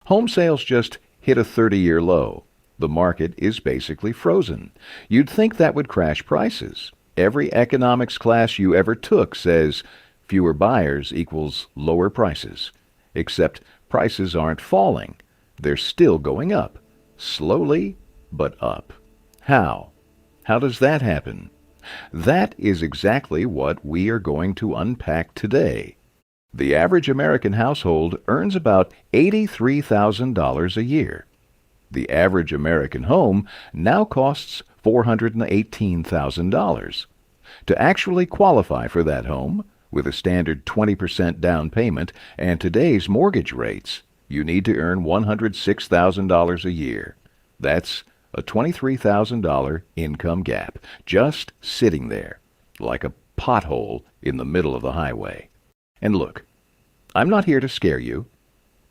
Home sales just hit a 30-year low. The market is basically frozen. You'd think that would crash prices. Every economics class you ever took says fewer buyers equals lower prices. Except prices aren't falling. They're still going up. Slowly, but up. How? How does that happen? That is exactly what we are going to unpack today. The average American household earns about $83,000 a year. The average American home now costs $418,000. To actually qualify for that home, with a standard 20% down payment and today's mortgage rates, you need to earn $106,000 a year. That's a $23,000 income gap, just sitting there, like a pothole in the middle of the highway. And look, I'm not here to scare you.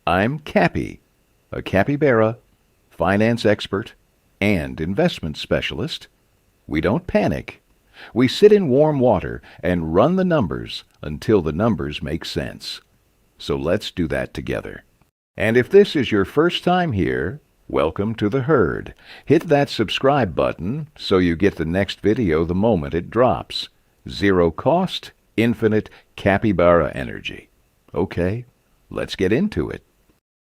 I'm Cappy, a capybara, finance expert, and investment specialist. We don't panic. We sit in warm water and run the numbers until the numbers make sense. So let's do that together. And if this is your first time here, welcome to the herd. Hit that subscribe button so you get the next video the moment it drops. Zero cost, infinite capybara energy. Okay, let's get into it.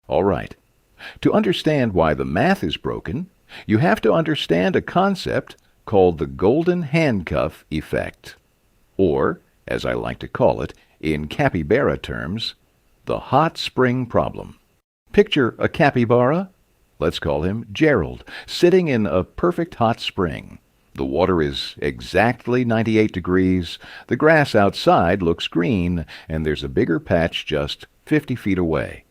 All right. To understand why the math is broken, you have to understand a concept called the golden handcuff effect. Or, as I like to call it, in capybara terms, the hot spring problem. Picture a capybara, let's call him Gerald, sitting in a perfect hot spring. The water is exactly 98 degrees, the grass outside looks green, and there's a bigger patch just 50 feet away.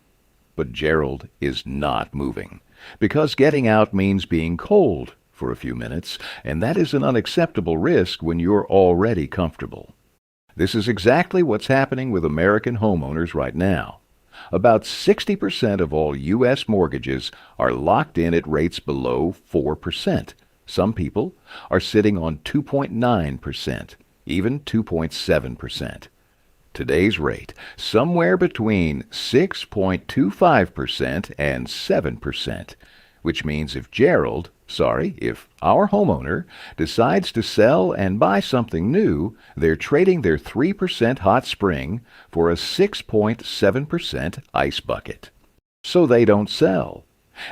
But Gerald is not moving, because getting out means being cold for a few minutes, and that is an unacceptable risk when you're already comfortable. This is exactly what's happening with American homeowners right now. About 60% of all U.S. mortgages are locked in at rates below 4%. Some people are sitting on 2.9%, even 2.7%. Today's rate, somewhere between 6.25% and 7%, which means if our homeowner decides to sell and buy something new, they're trading their 3% hot spring for a 6.7% ice bucket. So they don't sell.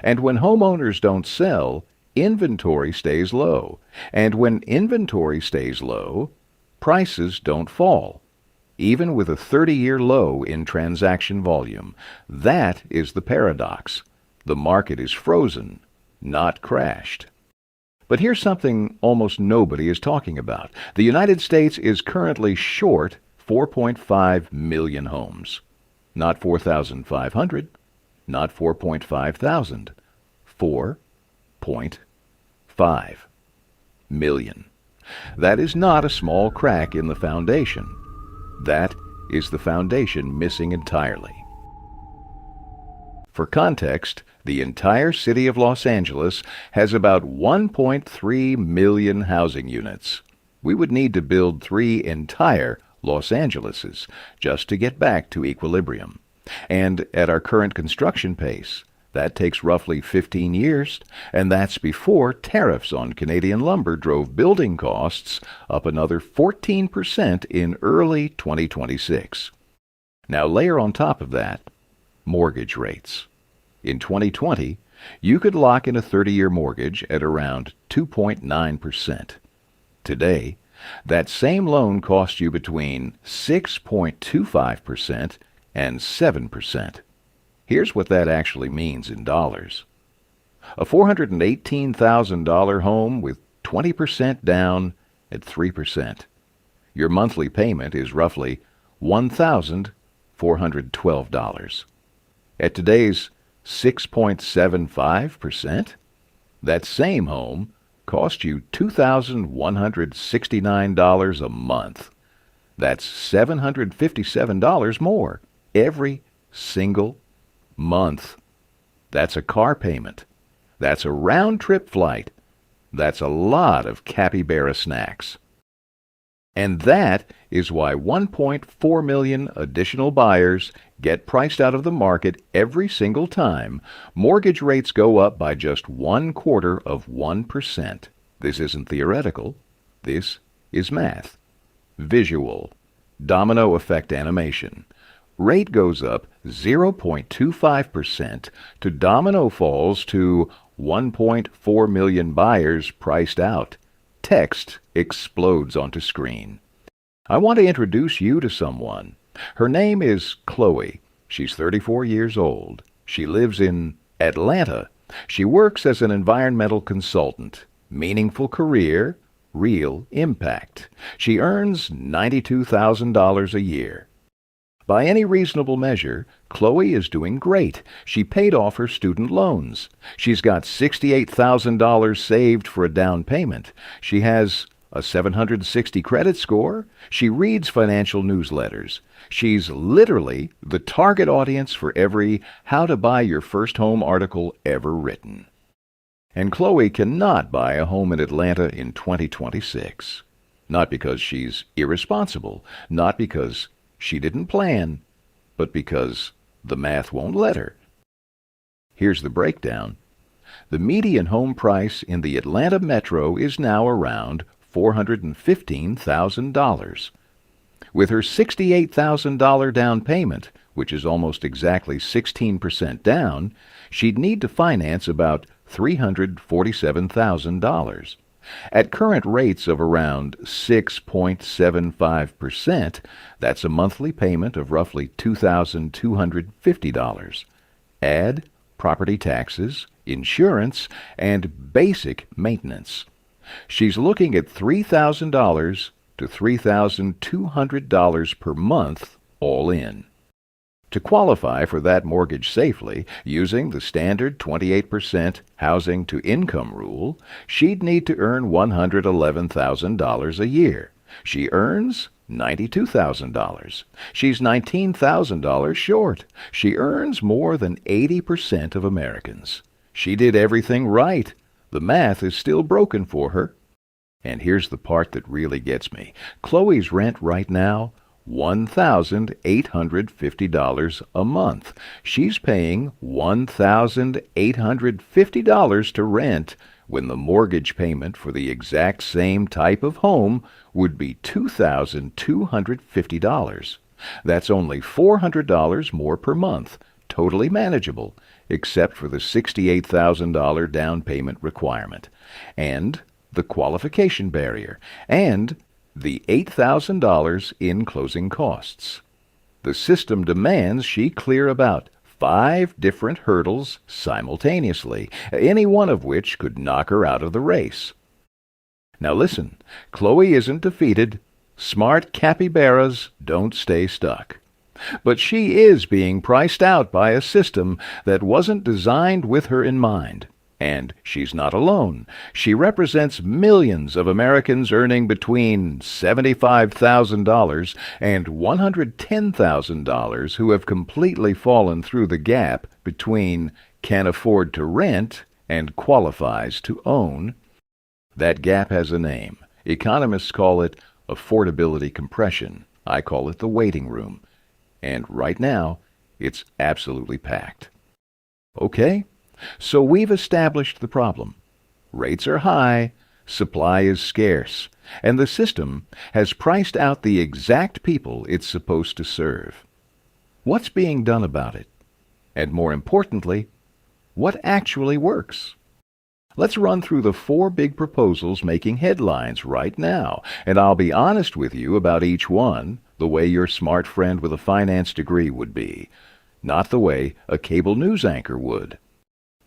And when homeowners don't sell, inventory stays low. And when inventory stays low, prices don't fall. Even with a 30-year low in transaction volume. That is the paradox. The market is frozen, not crashed. But here's something almost nobody is talking about. The United States is currently short 4.5 million homes. Not 4,500, not 4.5 thousand, 4.5 million. That is not a small crack in the foundation. That is the foundation missing entirely. For context, the entire city of Los Angeles has about 1.3 million housing units. We would need to build 3 entire Los Angeleses just to get back to equilibrium. And at our current construction pace, that takes roughly 15 years, and that's before tariffs on Canadian lumber drove building costs up another 14% in early 2026. Now layer on top of that mortgage rates. In 2020, you could lock in a 30-year mortgage at around 2.9%. Today, that same loan costs you between 6.25% and 7%. Here's what that actually means in dollars. A $418,000 home with 20% down at 3%. Your monthly payment is roughly $1,412. At today's 6.75%, that same home cost you $2,169 a month. That's $757 more every single month. That's a car payment. That's a round-trip flight. That's a lot of capybara snacks. And that is why 1.4 million additional buyers get priced out of the market every single time mortgage rates go up by just 1/4%. This isn't theoretical. This is math. Visual. Domino effect animation. Rate goes up 0.25% to domino falls to 1.4 million buyers priced out. Text explodes onto screen. I want to introduce you to someone. Her name is Chloe. She's 34 years old. She lives in Atlanta. She works as an environmental consultant. Meaningful career, real impact. She earns $92,000 a year. By any reasonable measure, Chloe is doing great. She paid off her student loans. She's got $68,000 saved for a down payment. She has a 760 credit score. She reads financial newsletters. She's literally the target audience for every how to buy your first home article ever written. And Chloe cannot buy a home in Atlanta in 2026. Not because she's irresponsible, not because she didn't plan, but because the math won't let her. Here's the breakdown. The median home price in the Atlanta metro is now around $415,000. With her $68,000 down payment, which is almost exactly 16% down, she'd need to finance about $347,000. At current rates of around 6.75%, that's a monthly payment of roughly $2,250. Add property taxes, insurance, and basic maintenance. She's looking at $3,000 to $3,200 per month, all in. To qualify for that mortgage safely, using the standard 28% housing to income rule, she'd need to earn $111,000 a year. She earns $92,000. She's $19,000 short. She earns more than 80% of Americans. She did everything right. The math is still broken for her. And here's the part that really gets me. Chloe's rent right now, $1,850 a month. She's paying $1,850 to rent when the mortgage payment for the exact same type of home would be $2,250. That's only $400 more per month, totally manageable, except for the $68,000 down payment requirement, and the qualification barrier, and the $8,000 in closing costs. The system demands she clear about 5 different hurdles simultaneously, any one of which could knock her out of the race. Now listen, Chloe isn't defeated. Smart capybaras don't stay stuck. But she is being priced out by a system that wasn't designed with her in mind. And she's not alone. She represents millions of Americans earning between $75,000 and $110,000 who have completely fallen through the gap between can afford to rent and qualifies to own. That gap has a name. Economists call it affordability compression. I call it the waiting room. And right now, it's absolutely packed. Okay? So we've established the problem. Rates are high, supply is scarce, and the system has priced out the exact people it's supposed to serve. What's being done about it? And more importantly, what actually works? Let's run through the 4 big proposals making headlines right now, and I'll be honest with you about each one, the way your smart friend with a finance degree would be, not the way a cable news anchor would.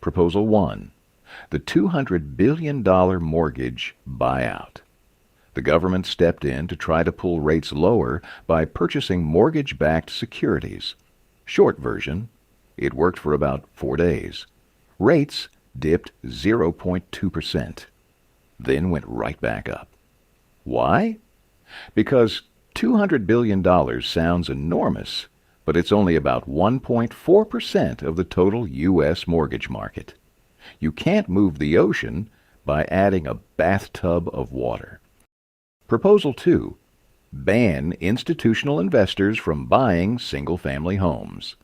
Proposal 1. The $200 billion mortgage buyout. The government stepped in to try to pull rates lower by purchasing mortgage-backed securities. Short version, it worked for about 4 days. Rates dipped 0.2%, then went right back up. Why? Because $200 billion sounds enormous, but it's only about 1.4% of the total U.S. mortgage market. You can't move the ocean by adding a bathtub of water. Proposal 2. ban institutional investors from buying single-family homes.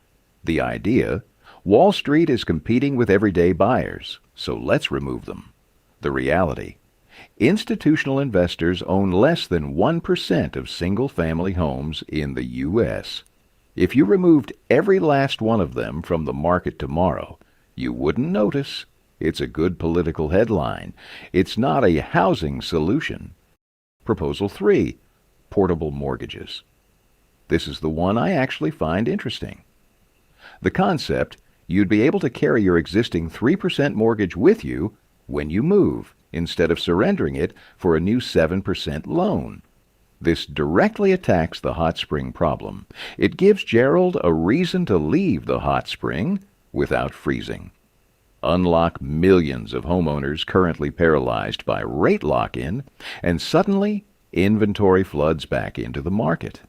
The idea: Wall Street is competing with everyday buyers, so let's remove them. The reality: institutional investors own less than 1% of single-family homes in the U.S. If you removed every last one of them from the market tomorrow, you wouldn't notice. It's a good political headline. It's not a housing solution. Proposal 3. Portable mortgages. This is the one I actually find interesting. The concept: you'd be able to carry your existing 3% mortgage with you when you move, instead of surrendering it for a new 7% loan. This directly attacks the hot spring problem. It gives Gerald a reason to leave the hot spring without freezing. Unlock millions of homeowners currently paralyzed by rate lock-in, and suddenly inventory floods back into the market.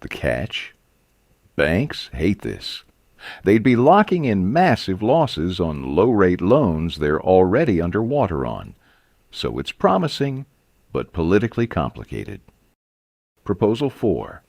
The catch? Banks hate this. They'd be locking in massive losses on low-rate loans they're already underwater on. So it's promising, but politically complicated. Proposal 4.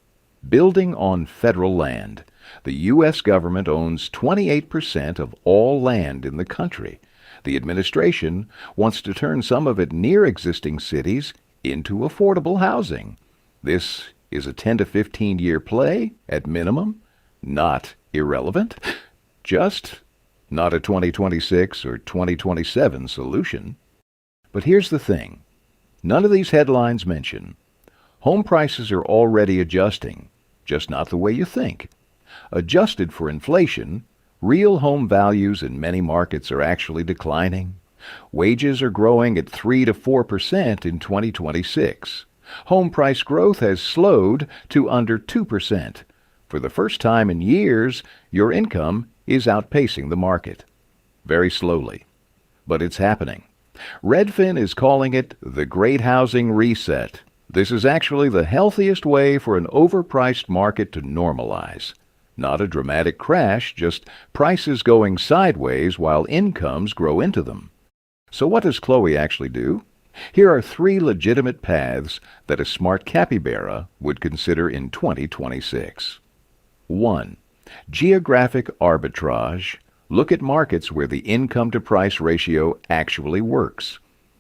Building on federal land. The U.S. government owns 28% of all land in the country. The administration wants to turn some of it near existing cities into affordable housing. This is a 10 to 15-year play, at minimum. Not irrelevant. Just not a 2026 or 2027 solution. But here's the thing. None of these headlines mention home prices are already adjusting, just not the way you think. Adjusted for inflation, real home values in many markets are actually declining. Wages are growing at 3 to 4% in 2026. Home price growth has slowed to under 2%. For the first time in years, your income is outpacing the market. Very slowly, but it's happening. Redfin is calling it the Great Housing Reset. This is actually the healthiest way for an overpriced market to normalize. Not a dramatic crash, just prices going sideways while incomes grow into them. So what does Chloe actually do? Here are 3 legitimate paths that a smart capybara would consider in 2026. 1. Geographic arbitrage. Look at markets where the income-to-price ratio actually works.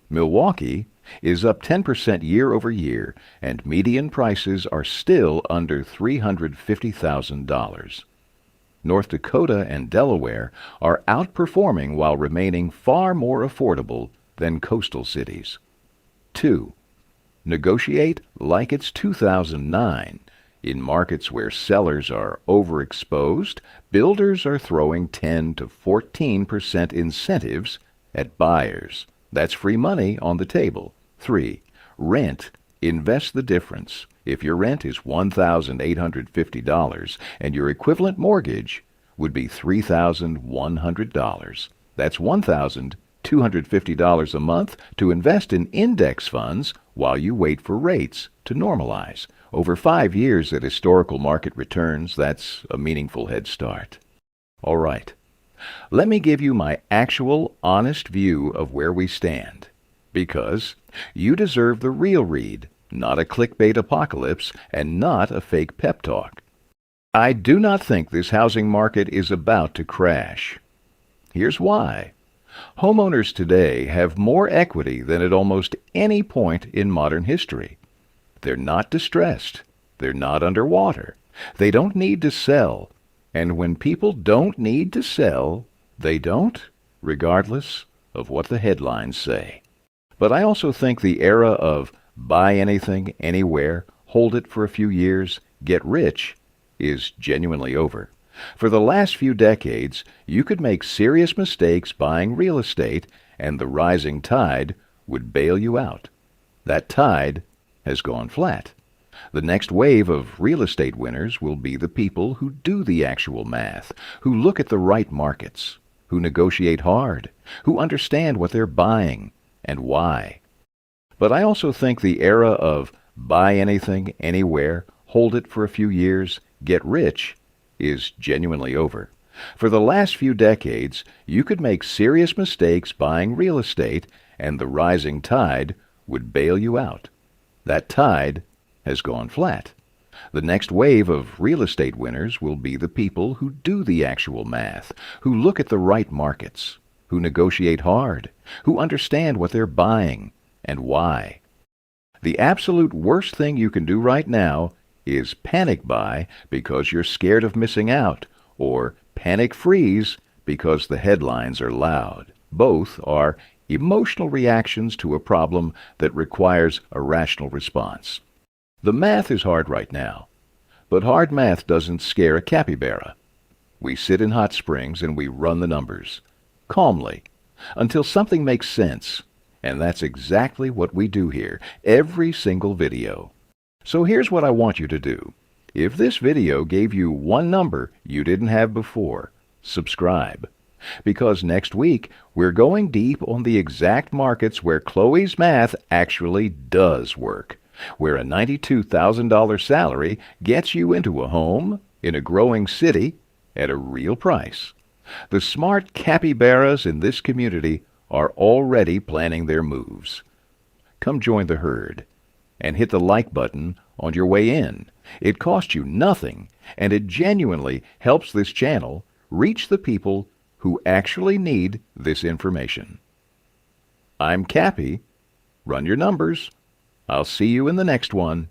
Milwaukee is up 10% year over year, and median prices are still under $350,000. North Dakota and Delaware are outperforming while remaining far more affordable than coastal cities. 2. Negotiate like it's 2009. In markets where sellers are overexposed, builders are throwing 10 to 14% incentives at buyers. That's free money on the table. 3. Rent. Invest the difference. If your rent is $1,850 and your equivalent mortgage would be $3,100, that's $1,250 a month to invest in index funds while you wait for rates to normalize. Over 5 years at historical market returns, that's a meaningful head start. All right. Let me give you my actual, honest view of where we stand. Because you deserve the real read, not a clickbait apocalypse, and not a fake pep talk. I do not think this housing market is about to crash. Here's why. Homeowners today have more equity than at almost any point in modern history. They're not distressed. They're not underwater. They don't need to sell. And when people don't need to sell, they don't, regardless of what the headlines say. But I also think the era of buy anything, anywhere, hold it for a few years, get rich, is genuinely over. For the last few decades, you could make serious mistakes buying real estate, and the rising tide would bail you out. That tide has gone flat. The next wave of real estate winners will be the people who do the actual math, who look at the right markets, who negotiate hard, who understand what they're buying and why. But I also think the era of buy anything, anywhere, hold it for a few years, get rich, is genuinely over. For the last few decades, you could make serious mistakes buying real estate, and the rising tide would bail you out. That tide has gone flat. The next wave of real estate winners will be the people who do the actual math, who look at the right markets, who negotiate hard, who understand what they're buying and why. The absolute worst thing you can do right now is panic buy because you're scared of missing out, or panic freeze because the headlines are loud. Both are emotional reactions to a problem that requires a rational response. The math is hard right now, but hard math doesn't scare a capybara. We sit in hot springs and we run the numbers, calmly, until something makes sense, and that's exactly what we do here, every single video. So here's what I want you to do. If this video gave you one number you didn't have before, subscribe. Because next week, we're going deep on the exact markets where Chloe's math actually does work, where a $92,000 salary gets you into a home in a growing city at a real price. The smart capybaras in this community are already planning their moves. Come join the herd and hit the like button on your way in. It costs you nothing, and it genuinely helps this channel reach the people who actually need this information. I'm Cappy. Run your numbers. I'll see you in the next one.